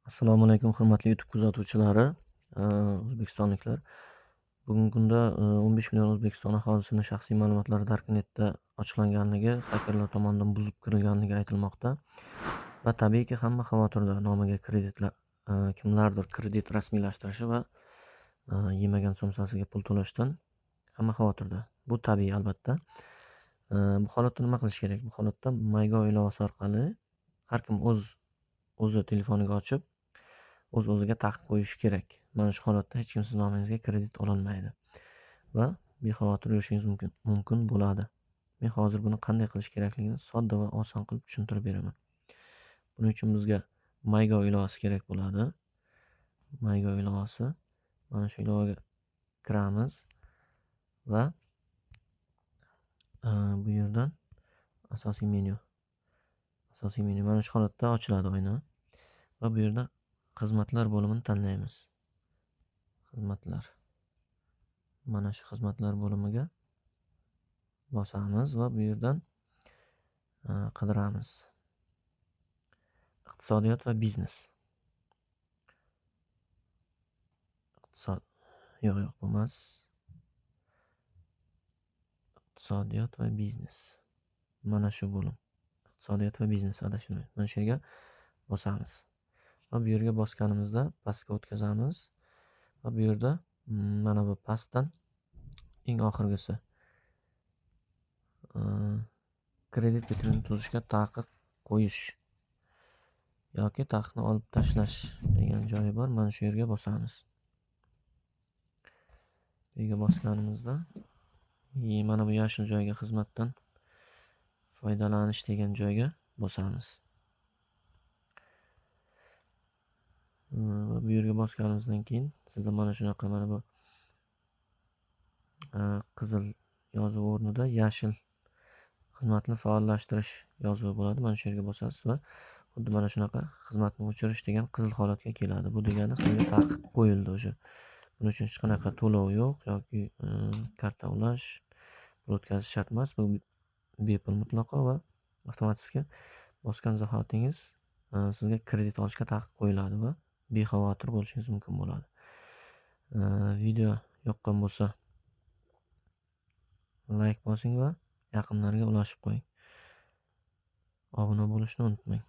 Assalomu alaykum, hurmatli YouTube kuzatuvchilari, o'zbekistonliklar. Bugungi kunda 15 million O'zbekiston aholisining shaxsiy ma'lumotlari Darknetda ochiqlanganligi, xakerlar tomonidan buzib kirilganligi aytilmoqda. Va tabiiyki hamma xavotirda. Nomiga kreditlar, kimlardir kredit rasmiylashtirishi va yemagan somsasiga pul to'lashdan hamma xavotirda. Bu tabiiy albatta. Bu holatda nima qilish kerak? Bu holatda MyGo ilovasi orqali har kim o'zi telefoniga ochib o'z-o'ziga taqiq qo'yishi kerak. Mana shu holatda hech kim siz nomingizga kredit ololmaydi va bexavotir yurishingiz mumkin bo'ladi. Men hozir buni qanday qilish kerakligini sodda va oson qilib tushuntirib beraman. Buning uchun bizga MyGo ilovasi kerak bo'ladi. MyGo ilovasi. Mana shu ilovaga kiramiz va bu yerdan asosiy menyu mana shu holatda ochiladi oyna va bu yerda xizmatlar bo'limini tanlaymiz. Xizmatlar. Mana shu xizmatlar bo'limiga bosamiz va bu yerdan qidiramiz. Iqtisodiyot va biznes. Yo'q, bo'lmas. Iqtisodiyot va biznes. Mana shu bo'lim. Iqtisodiyot va biznes adashmayman. Mana shu yerga bosamiz. Va bu yerga bosganimizda pastga o'tkazamiz va bu yerda mana bu pastdan eng oxirgisi kredit bitimini tuzishga taqiq qo'yish yoki taqiqni olib tashlash degan joyi bor. Mana shu yerga bosamiz. Bu yerga bosganimizda mana bu yashil joyga xizmatdan foydalanish degan joyga bosamiz. Va bu yerga bosganimizdan keyin sizda mana shunaqa mana bu qizil yozuv o'rnida yashil xizmatni faollashtirish yozuvi bo'ladi. Mana shu yerga bosasiz va xuddi mana shunaqa xizmatni o'chirish degan qizil holatga keladi. Bu degani sizga taqiq qo'yildi o'sha. Buning uchun hech qanaqa to'lov yo'q yoki karta ulash, pul o'tkazish shart emas. Bu bepul mutlaqo va avtomatik bosgan zahotingiz sizga kredit olishga taqiq qo'yiladi va bexavotir bo'lishingiz mumkin bo'ladi. Video yoqqan bo'lsa like bosing va yaqinlarga ulashib qo'ying. Obuna bo'lishni unutmang.